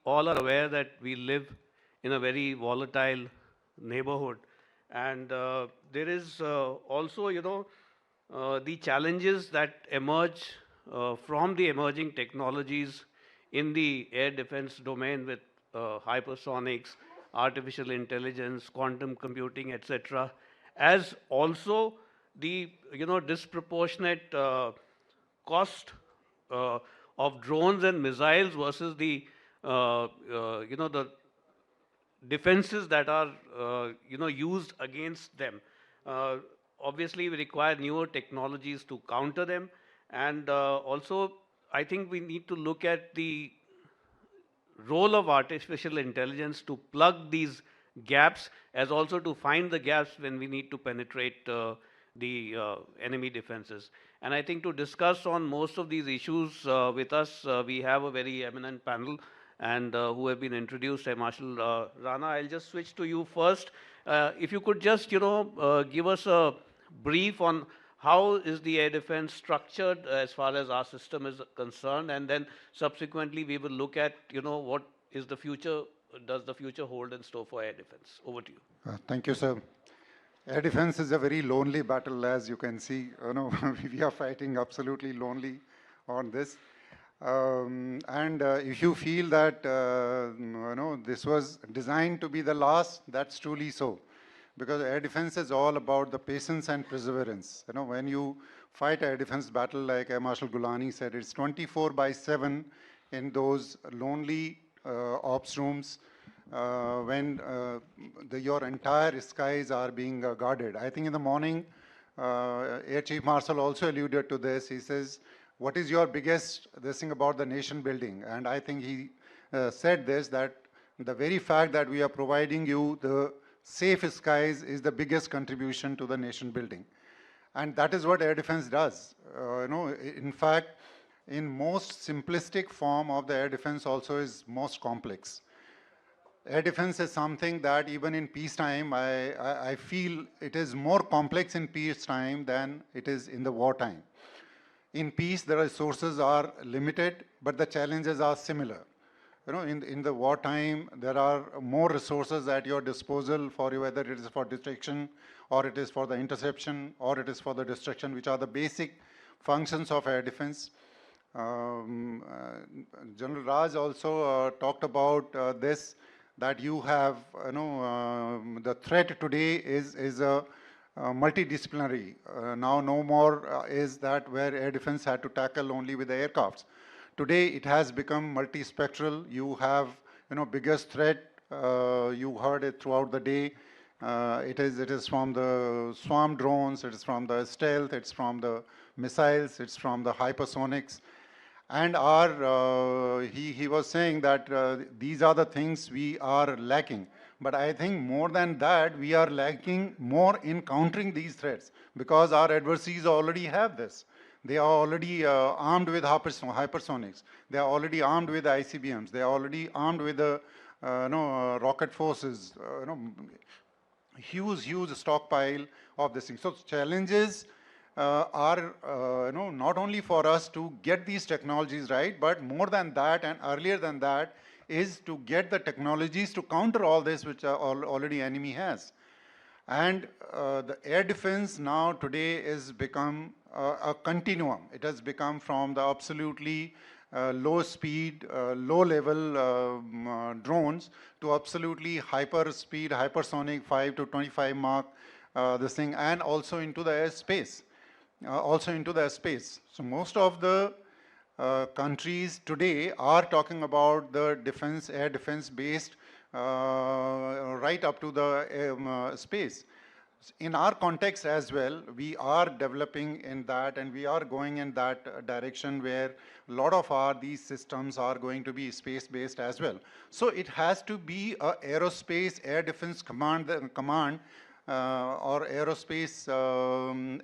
all are aware that we live in a very volatile neighborhood. And there is also, the challenges that emerge from the emerging technologies in the air defense domain with hypersonics, artificial intelligence, quantum computing, etc., as also the disproportionate cost uh, of drones and missiles versus the the defenses that are used against them. Uh, Obviously, we require newer technologies to counter them, and also I think we need to look at the role of artificial intelligence to plug these gaps as also to find the gaps when we need to penetrate the enemy defenses. And I think to discuss on most of these issues with us, we have a very eminent panel and who have been introduced by Marshal Rana. I'll just switch to you first. If you could just, give us a brief on how is the air defense structured as far as our system is concerned, and then subsequently we will look at, what is the future, does the future hold in store for air defense. Over to you. Thank you, sir. Air defense is a very lonely battle, as you can see. We are fighting absolutely lonely on this. And if you feel that this was designed to be the last, that's truly so. Because air defense is all about the patience and perseverance. When you fight air defense battle, like Marshal Golani said, it's 24/7 in those lonely ops rooms when your entire skies are being guarded. I think in the morning, Air Chief Marshal also alluded to this. He says, what is your biggest thing about the nation building? And I think he said this, that the very fact that we are providing you the safe skies is the biggest contribution to the nation building. And that is what air defense does. In fact, in most simplistic form of the air defense also is most complex. Air defense is something that even in peacetime, I feel it is more complex in peacetime than it is in the wartime. In peace, the resources are limited, but the challenges are similar. In the wartime, there are more resources at your disposal for you, whether it is for detection, or it is for the interception, or it is for the destruction, which are the basic functions of air defense. General Raj also talked about this, that you have, the threat today is a multidisciplinary. Now no more is that where air defense had to tackle only with the aircrafts. Today it has become multispectral. You have, biggest threat. You heard it throughout the day. It is from the swarm drones. It is from the stealth. It's from the missiles. It's from the hypersonics. And he was saying that these are the things we are lacking. But I think more than that, we are lacking more in countering these threats, because our adversaries already have this. They are already armed with hypersonics. They are already armed with ICBMs. They are already armed with the rocket forces. Huge stockpile of this thing. So challenges are not only for us to get these technologies right, but more than that and earlier than that is to get the technologies to counter all this which already enemy has. And the air defense now today is become a continuum. It has become from the absolutely low speed, low level drones to absolutely hyper speed, hypersonic 5 to 25 Mach, this thing, and also into the airspace. So most of the countries today are talking about the defense, air defense based right up to the space. In our context as well, we are developing in that, and we are going in that direction where a lot of these systems are going to be space-based as well. So it has to be a aerospace air defense command or aerospace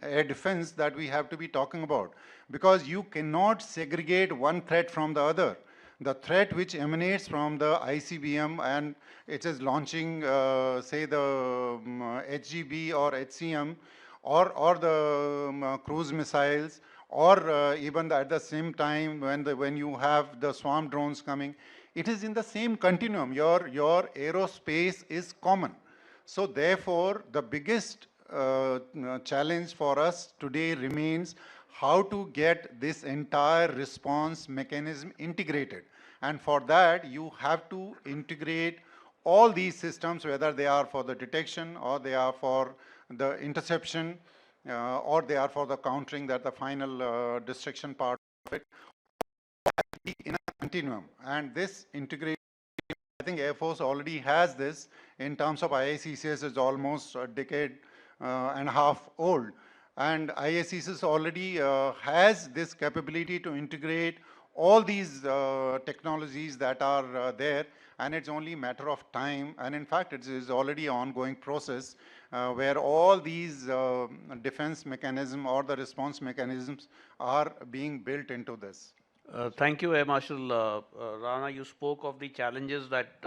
air defense that we have to be talking about, because you cannot segregate one threat from the other. The threat which emanates from the ICBM and it is launching, say, the HGB or HCM or the cruise missiles, or even at the same time when you have the swarm drones coming, it is in the same continuum. Your aerospace is common. So therefore, the biggest challenge for us today remains how to get this entire response mechanism integrated. And for that, you have to integrate all these systems, whether they are for the detection or they are for the interception or they are for the countering, that the final destruction part of it, in a continuum. And this integration, I think Air Force already has this in terms of IACCS is almost a decade and a half old. And IACCS already has this capability to integrate all these technologies that are there, and it's only a matter of time. And in fact, it is already an ongoing process where all these defense mechanisms or the response mechanisms are being built into this. Thank you, Air Marshal Rana. You spoke of the challenges that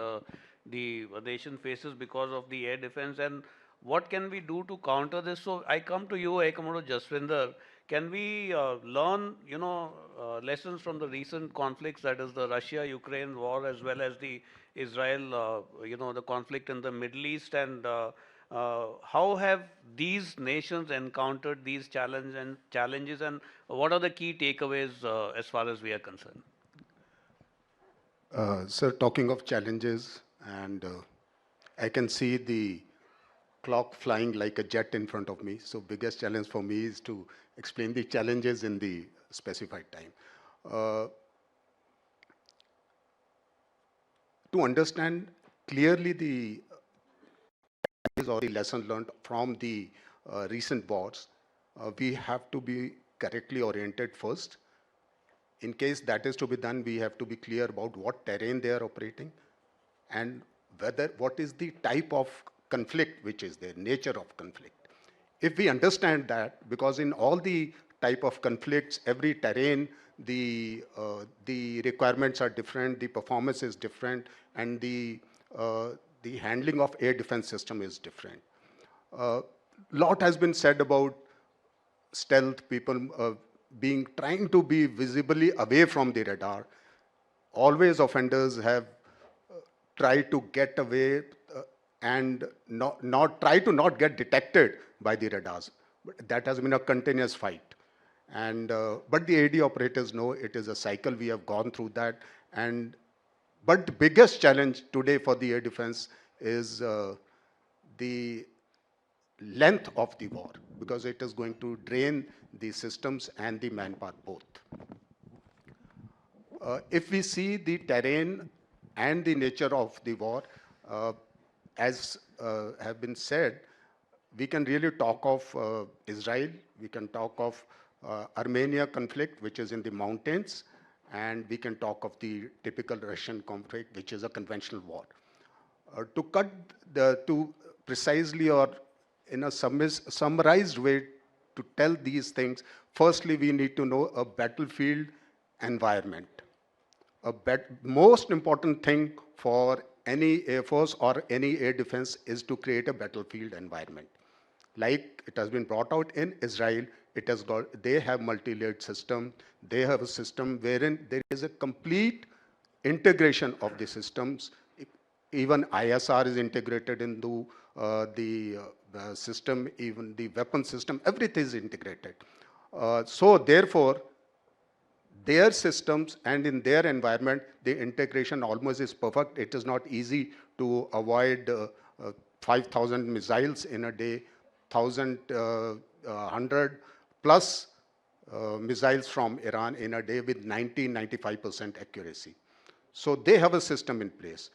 the nation faces because of the air defense, and what can we do to counter this? So I come to you, Air Commodore Jaswinder. Can we learn, lessons from the recent conflicts, that is the Russia-Ukraine war, as well as the Israel, the conflict in the Middle East, and how have these nations encountered these challenges, and what are the key takeaways as far as we are concerned? Sir, talking of challenges, and I can see the clock flying like a jet in front of me. So biggest challenge for me is to explain the challenges in the specified time. To understand clearly the or the lesson learned from the recent wars, we have to be correctly oriented first. In case that is to be done, we have to be clear about what terrain they are operating and what is the type of conflict which is there, nature of conflict. If we understand that, because in all the type of conflicts, every terrain, the requirements are different, the performance is different, and the handling of air defense system is different. Lot has been said about stealth, people trying to be visibly away from the radar. Always offenders have tried to get away and not get detected by the radars. But that has been a continuous fight. And but the AD operators know it is a cycle. We have gone through that. But the biggest challenge today for the air defense is the length of the war, because it is going to drain the systems and the manpower both. If we see the terrain and the nature of the war, as have been said, we can really talk of Israel, we can talk of Armenia conflict, which is in the mountains, and we can talk of the typical Russian conflict, which is a conventional war. To precisely or in a summarized way to tell these things, firstly, we need to know a battlefield environment. Most important thing for any air force or any air defense is to create a battlefield environment. Like it has been brought out in Israel, they have multi-layered system. They have a system wherein there is a complete integration of the systems. Even ISR is integrated into the system, even the weapon system, everything is integrated. So therefore, their systems and in their environment, the integration almost is perfect. It is not easy to avoid 5,000 missiles in a day, 1,100 plus missiles from Iran in a day with 90-95% accuracy. So they have a system in place.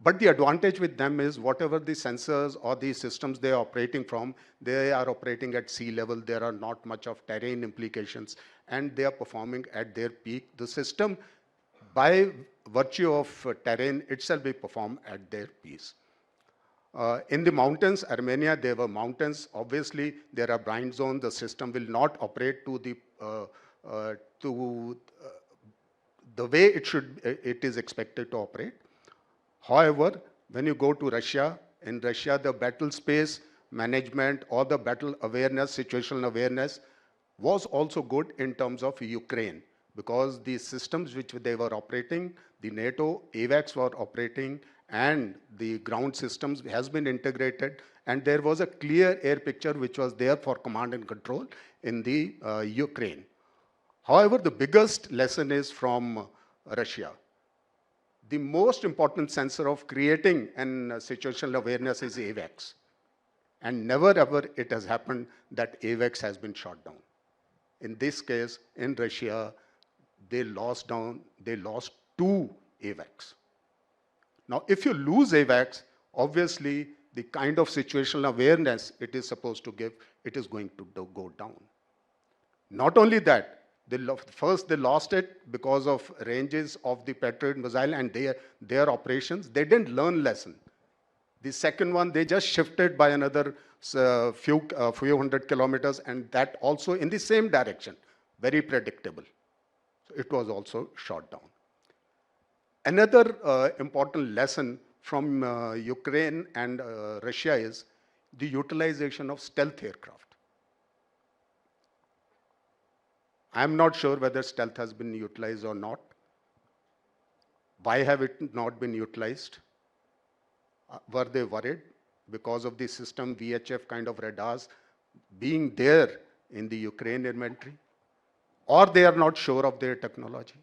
But the advantage with them is whatever the sensors or the systems they are operating from, they are operating at sea level. There are not much of terrain implications, and they are performing at their peak. The system, by virtue of terrain itself, will perform at their peak. In the mountains, Armenia, there were mountains. Obviously, there are blind zones. The system will not operate to the way it is expected to operate. However, when you go to Russia, in Russia, the battle space management or the battle awareness, situational awareness was also good in terms of Ukraine, because the systems which they were operating, the NATO AWACS were operating, and the ground systems has been integrated, and there was a clear air picture which was there for command and control in the Ukraine. However, the biggest lesson is from Russia. The most important sensor of creating an situational awareness is AWACS. And never ever it has happened that AWACS has been shot down. In this case, in Russia, they lost two AWACS. Now, if you lose AWACS, obviously the kind of situational awareness it is supposed to give, it is going to go down. Not only that, first they lost it because of ranges of the Patriot missile and their operations. They didn't learn lesson. The second one, they just shifted by another few hundred kilometers, and that also in the same direction, very predictable. So it was also shot down. Another important lesson from Ukraine and Russia is the utilization of stealth aircraft. I'm not sure whether stealth has been utilized or not. Why have it not been utilized? Were they worried because of the system VHF kind of radars being there in the Ukraine inventory? Or they are not sure of their technology?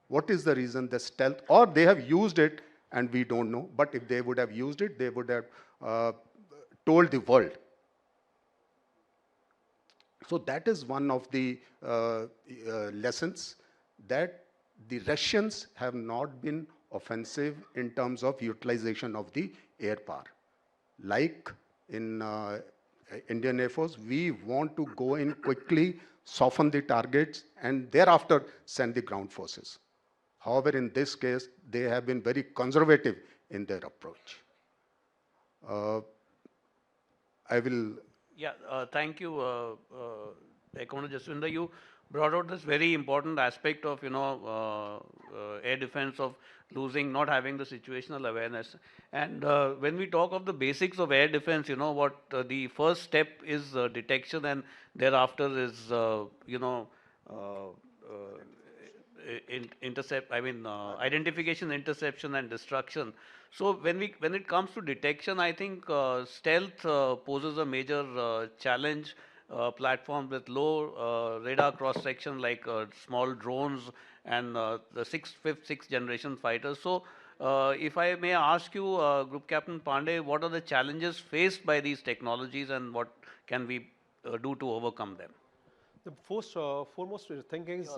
What is the reason the stealth, or they have used it and we don't know, but if they would have used it, they would have told the world. So that is one of the lessons, that the Russians have not been offensive in terms of utilization of the air power. Like in Indian Air Force, we want to go in quickly, soften the targets, and thereafter send the ground forces. However, in this case, they have been very conservative in their approach. I will... Yeah, thank you, Commodore Jaswinder. You brought out this very important aspect of, air defense, of not having the situational awareness. And when we talk of the basics of air defense, the first step is detection, and thereafter is, identification, interception, and destruction. So when it comes to detection, I think stealth poses a major challenge. Platforms with low radar cross section, like small drones and the fifth generation fighters. So if I may ask you, Group Captain Pandey, what are the challenges faced by these technologies, and what can we do to overcome them? The foremost thing is...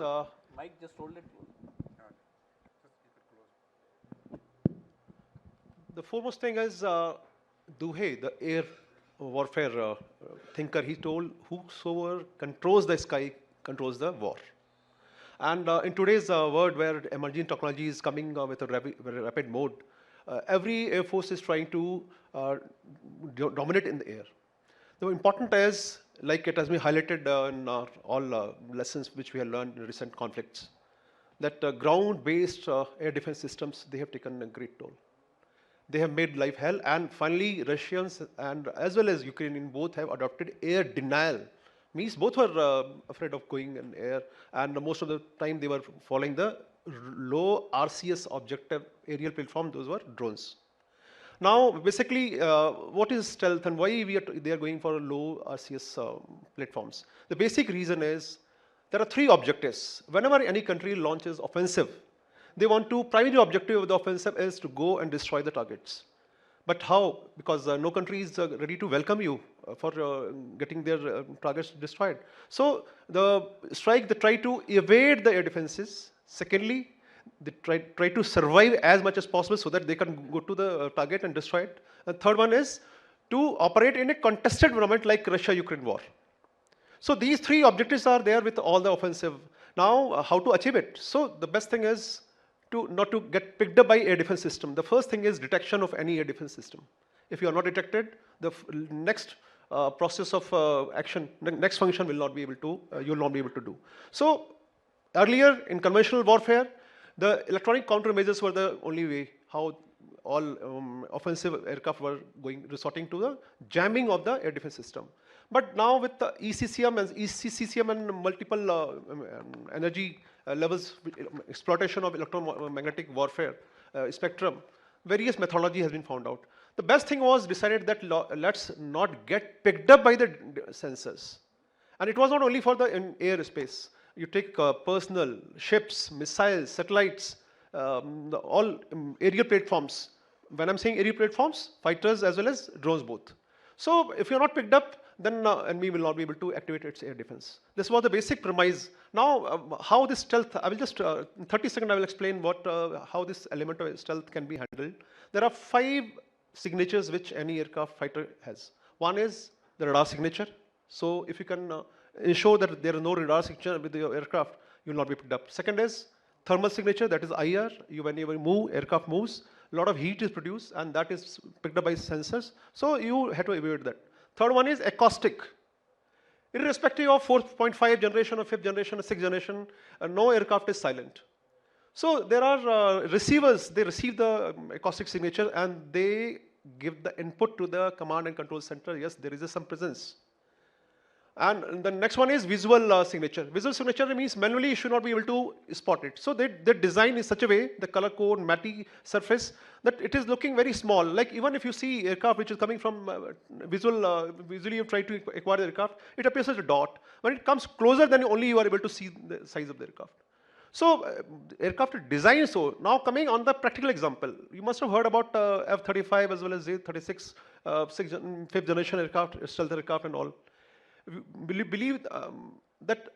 Mike, just hold it. The foremost thing is Duhe, the air warfare thinker. He told, whosoever controls the sky controls the war. And in today's world, where emerging technology is coming with a rapid mode, every air force is trying to dominate in the air. The important is, like it has been highlighted in all lessons which we have learned in recent conflicts, that ground-based air defense systems, they have taken a great toll. They have made life hell, and finally Russians and as well as Ukrainian both have adopted air denial. Means both were afraid of going in air, and most of the time they were following the low RCS objective aerial platform. Those were drones. Now, basically, what is stealth and why they are going for low RCS platforms? The basic reason is there are three objectives. Whenever any country launches offensive, they want to, primary objective of the offensive is to go and destroy the targets. But how? Because no country is ready to welcome you for getting their targets destroyed. So the strike, they try to evade the air defenses. Secondly, they try to survive as much as possible so that they can go to the target and destroy it. The third one is to operate in a contested environment like Russia-Ukraine war. So these three objectives are there with all the offensive. Now, how to achieve it? So the best thing is not to get picked up by air defense system. The first thing is detection of any air defense system. If you are not detected, the next process of action, next function will not be able to, you will not be able to do. So earlier in conventional warfare, the electronic countermeasures were the only way how all offensive aircraft were resorting to the jamming of the air defense system. But now with the ECCM and ECCM and multiple energy levels, exploitation of electromagnetic warfare spectrum, various methodology has been found out. The best thing was decided that let's not get picked up by the sensors. And it was not only for the airspace. You take personal, ships, missiles, satellites, all aerial platforms. When I'm saying aerial platforms, fighters as well as drones both. So if you're not picked up, then enemy will not be able to activate its air defense. This was the basic premise. Now, how this stealth, I will just, in 30 seconds, I will explain how this element of stealth can be handled. There are 5 signatures which any aircraft fighter has. One is the radar signature. So if you can ensure that there is no radar signature with your aircraft, you will not be picked up. Second is thermal signature, that is IR. Whenever you move, aircraft moves, a lot of heat is produced and that is picked up by sensors. So you have to avoid that. Third one is acoustic. Irrespective of 4.5 generation or 5th generation or 6th generation, no aircraft is silent. So there are receivers, they receive the acoustic signature and they give the input to the command and control center, yes, there is some presence. And the next one is visual signature. Visual signature means manually you should not be able to spot it. So they design in such a way, the color code, matte surface, that it is looking very small. Like even if you see aircraft which is coming from visually you try to acquire the aircraft, it appears as a dot. When it comes closer, then only you are able to see the size of the aircraft. So aircraft design so. Now coming on the practical example, you must have heard about F-35 as well as Z-36, 5th generation aircraft, stealth aircraft and all. Believe that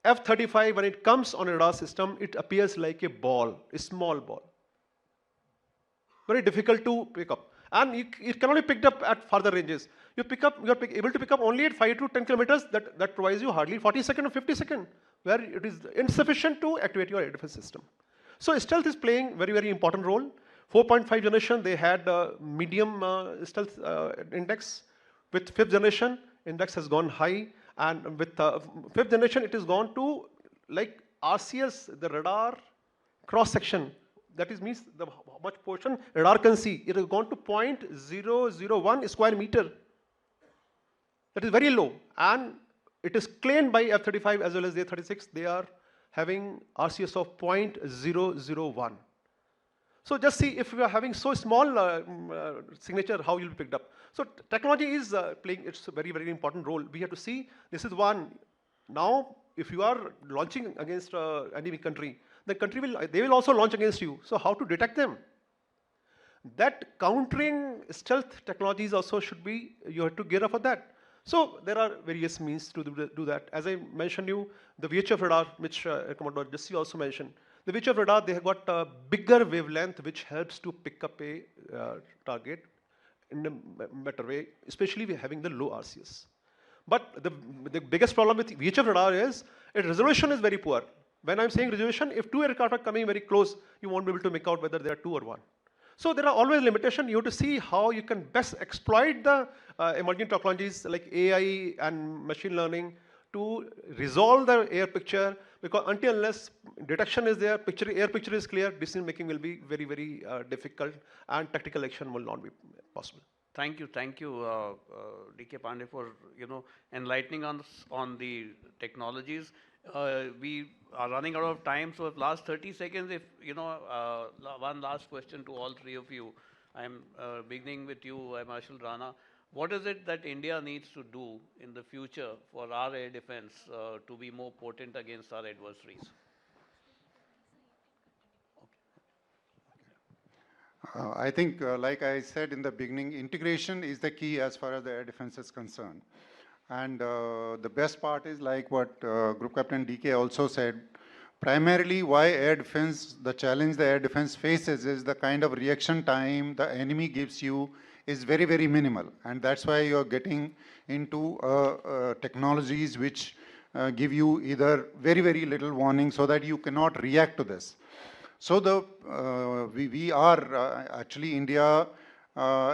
F-35, when it comes on a radar system, it appears like a ball, a small ball. Very difficult to pick up. And it cannot be picked up at further ranges. You are able to pick up only at 5 to 10 kilometers, that provides you hardly 40 seconds or 50 seconds, where it is insufficient to activate your air defense system. So stealth is playing very, very important role. 4.5 generation, they had medium stealth index. With 5th generation, index has gone high, and with 5th generation, it has gone to like RCS, the radar cross section. That is means the how much portion radar can see. It has gone to 0.001 square meter. That is very low, and it is claimed by F-35 as well as A-36. They are having RCS of 0.001. So just see if we are having so small signature, how you'll be picked up. So technology is playing its very, very important role. We have to see, this is one. Now, if you are launching against enemy country, the country they will also launch against you. So how to detect them? That countering stealth technologies also should be, you have to gear up for that. So there are various means to do that. As I mentioned you, the VHF radar, which Commodore Jaswinder also mentioned, the VHF radar, they have got a bigger wavelength which helps to pick up a target in a better way, especially we having the low RCS. But the biggest problem with VHF radar is its resolution is very poor. When I'm saying resolution, if 2 aircraft are coming very close, you won't be able to make out whether there are 2 or 1. So there are always limitations. You have to see how you can best exploit the emerging technologies like AI and machine learning to resolve the air picture, because until unless detection is there, air picture is clear, decision making will be very, very difficult, and tactical action will not be possible. Thank you, DK Pandey, for enlightening us on the technologies. We are running out of time, so if last 30 seconds, if one last question to all 3 of you. I'm beginning with you, Marshal, Rana. What is it that India needs to do in the future for our air defense to be more potent against our adversaries? I think, like I said in the beginning, integration is the key as far as the air defense is concerned. And the best part is like what Group Captain DK also said, primarily why air defense, the challenge the air defense faces is the kind of reaction time the enemy gives you is very, very minimal. And that's why you're getting into technologies which give you either very, very little warning so that you cannot react to this. So we are actually India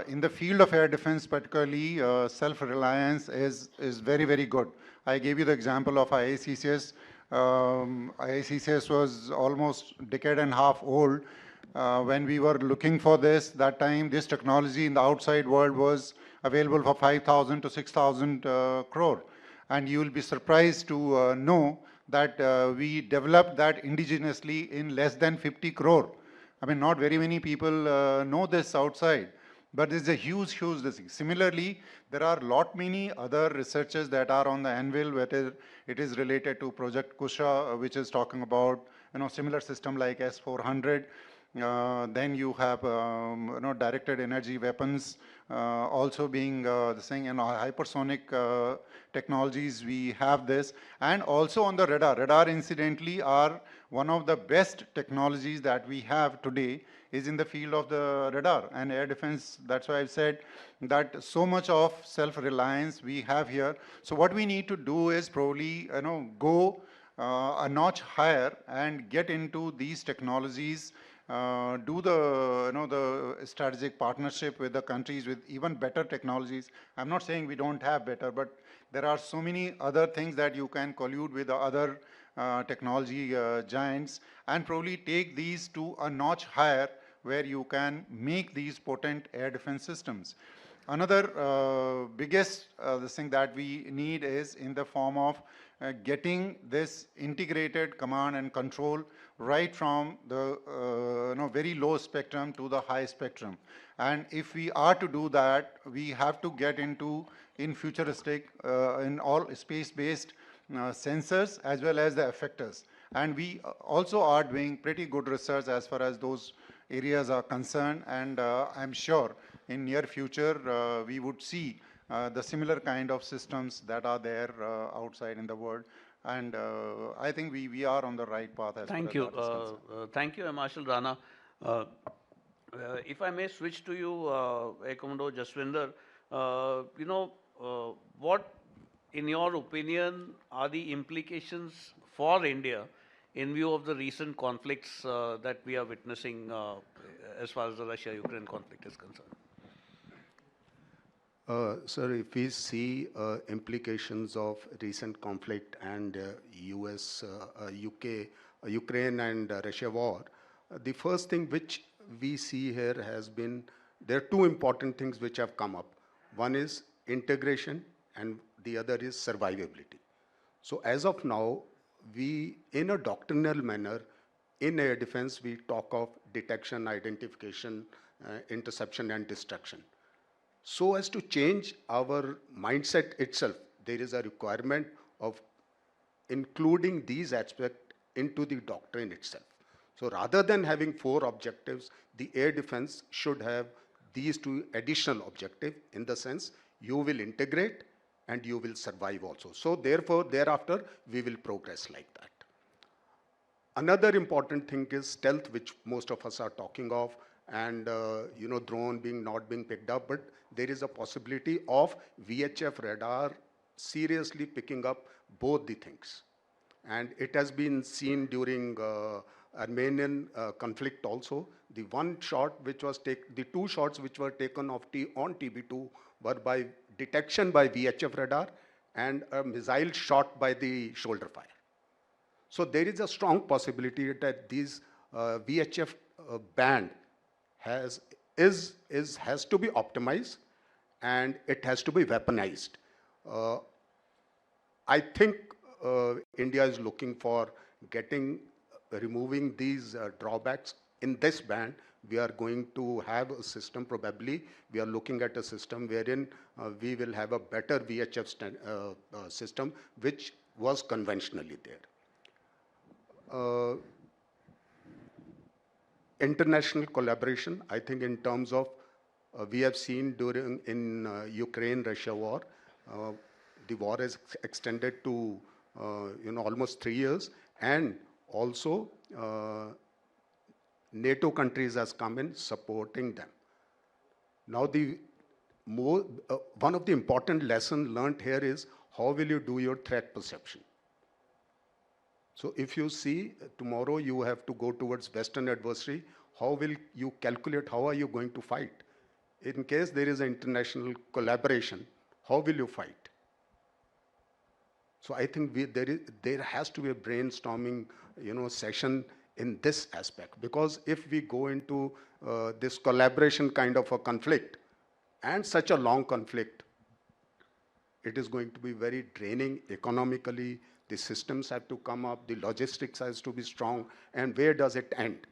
in the field of air defense, particularly self-reliance is very, very good. I gave you the example of IACCS. IACCS was almost a decade and a half old. when we were looking for this, that time this technology in the outside world was available for 5,000 to 6,000 crore. And you will be surprised to know that we developed that indigenously in less than 50 crore. I mean, not very many people know this outside, but this is a huge, huge thing. Similarly, there are lot many other researchers that are on the anvil, whether it is related to Project Kusha, which is talking about similar system like S-400. Then you have directed energy weapons also being the thing, hypersonic technologies. We have this, and also on the radar. Radar, incidentally, are one of the best technologies that we have today is in the field of the radar and air defense. That's why I've said that so much of self-reliance we have here. So what we need to do is probably go a notch higher and get into these technologies. Do the strategic partnership with the countries with even better technologies. I'm not saying we don't have better, but there are so many other things that you can collude with the other technology giants and probably take these to a notch higher where you can make these potent air defense systems. Another biggest the thing that we need is in the form of getting this integrated command and control right from the very low spectrum to the high spectrum. And if we are to do that, we have to get into in futuristic, in all space-based sensors as well as the effectors. And we also are doing pretty good research as far as those areas are concerned, and I'm sure in near future we would see the similar kind of systems that are there outside in the world. And I think we are on the right path as Thank far you. as that is concerned. Thank you, Marshal Rana. If I may switch to you, Air Commodore Jaswinder, what, in your opinion, are the implications for India in view of the recent conflicts that we are witnessing as far as the Russia-Ukraine conflict is concerned? Sir, if we see implications of recent conflict and US, UK, Ukraine and Russia war, the first thing which we see here has been, there are two important things which have come up. One is integration and the other is survivability. So as of now, we, in a doctrinal manner, in air defense, we talk of detection, identification, interception and destruction. So as to change our mindset itself, there is a requirement of including these aspects into the doctrine itself. So rather than having 4 objectives, the air defense should have these 2 additional objectives, in the sense you will integrate and you will survive also. So therefore, thereafter, we will progress like that. Another important thing is stealth, which most of us are talking of, and drone not being picked up, but there is a possibility of VHF radar seriously picking up both the things. And it has been seen during Armenian conflict also. The one shot which was the 2 shots which were taken on TB2 were by detection by VHF radar and a missile shot by the shoulder fire. So there is a strong possibility that these VHF band has to be optimized and it has to be weaponized. I think India is looking for removing these drawbacks. In this band, we are going to have a system, probably we are looking at a system wherein we will have a better VHF system which was conventionally there. International collaboration, I think in terms of, we have seen in Ukraine-Russia war, the war is extended to almost 3 years, and also NATO countries has come in supporting them. Now one of the important lessons learned here is how will you do your threat perception. So if you see tomorrow you have to go towards Western adversary, how will you calculate, how are you going to fight? In case there is an international collaboration, how will you fight? So I think there has to be a brainstorming session in this aspect. Because if we go into this collaboration kind of a conflict, and such a long conflict, it is going to be very draining economically. The systems have to come up, the logistics has to be strong, and where does it end?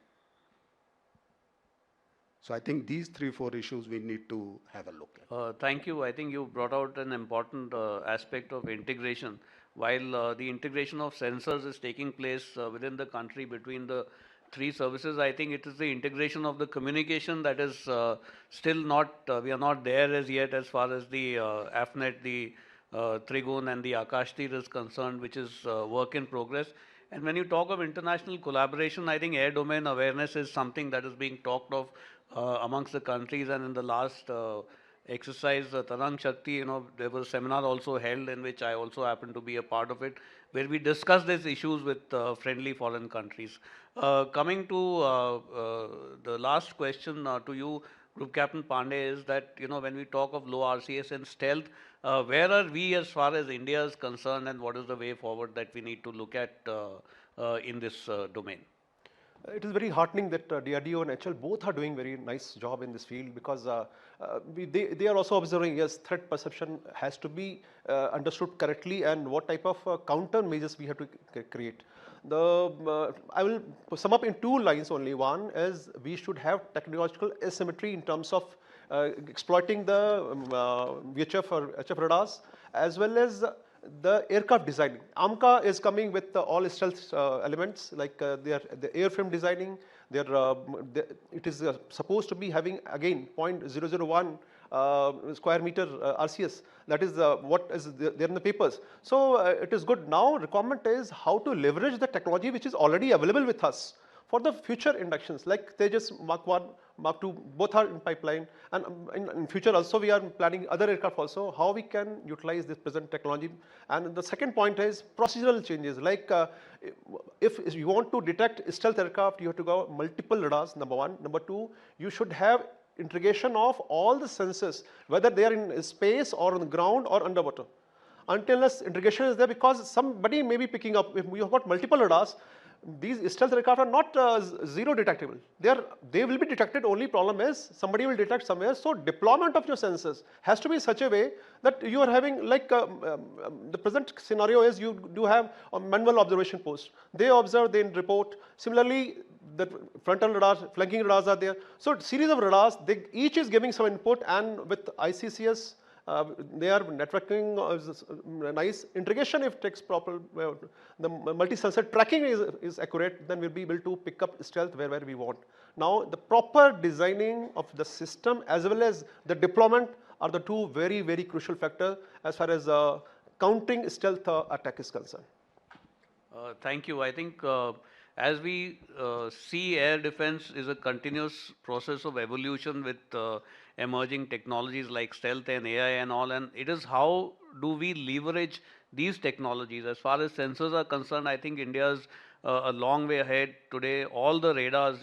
So I think these 3-4 issues we need to have a look at. Thank you. I think you brought out an important aspect of integration. While the integration of sensors is taking place within the country between the three services, I think it is the integration of the communication that is still not, we are not there as yet as far as the AFNet, the Trigun and the Akashtir is concerned, which is work in progress. And when you talk of international collaboration, I think air domain awareness is something that is being talked of amongst the countries. And in the last exercise, Tarang Shakti, there was a seminar also held in which I also happened to be a part of it, where we discussed these issues with friendly foreign countries. Coming to the last question to you, Group Captain Pandey, is that, when we talk of low RCS and stealth, where are we as far as India is concerned, and what is the way forward that we need to look at in this domain? It is very heartening that DRDO and HL both are doing very nice job in this field, because they are also observing, yes, threat perception has to be understood correctly, and what type of counter measures we have to create. I will sum up in 2 lines only. One is we should have technological asymmetry in terms of exploiting the VHF or HF radars, as well as the aircraft designing. AMCA is coming with all stealth elements, like the airframe designing. It is supposed to be having again 0.001 square meter RCS. That is what is there in the papers. So it is good. Now requirement is how to leverage the technology which is already available with us for the future inductions, like Tejas Mark 1, Mark 2, both are in pipeline, and in future also we are planning other aircraft also, how we can utilize this present technology. And the second point is procedural changes, like if you want to detect stealth aircraft, you have to go multiple radars, number one. Number two, you should have integration of all the sensors, whether they are in space or on the ground or underwater. Until this integration is there, because somebody may be picking up, if we have got multiple radars, these stealth aircraft are not zero detectable. They will be detected, only problem is somebody will detect somewhere. So deployment of your sensors has to be such a way that you are having, like the present scenario is you do have a manual observation post. They observe, they report. Similarly, the frontal radars, flanking radars are there. So series of radars, each is giving some input, and with ICCS, they are networking, nice integration. If it takes proper, the multi-sensor tracking is accurate, then we'll be able to pick up stealth wherever we want. Now, the proper designing of the system as well as the deployment are the 2 very, very crucial factors as far as countering stealth attack is concerned. Thank you. I think as we see, air defense is a continuous process of evolution with emerging technologies like stealth and AI and all, and it is how do we leverage these technologies. As far as sensors are concerned, I think India is a long way ahead. Today, all the radars,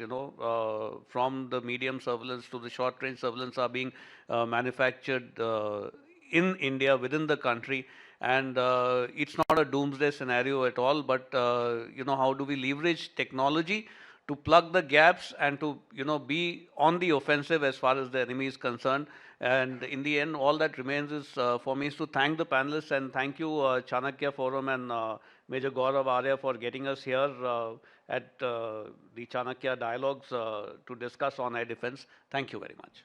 from the medium surveillance to the short range surveillance are being manufactured in India, within the country. And it's not a doomsday scenario at all, but how do we leverage technology to plug the gaps and to be on the offensive as far as the enemy is concerned. And in the end, all that remains is for me is to thank the panelists, and thank you Chanakya Forum and Major Gaurav Arya for getting us here at the Chanakya Dialogues to discuss on air defense. Thank you very much.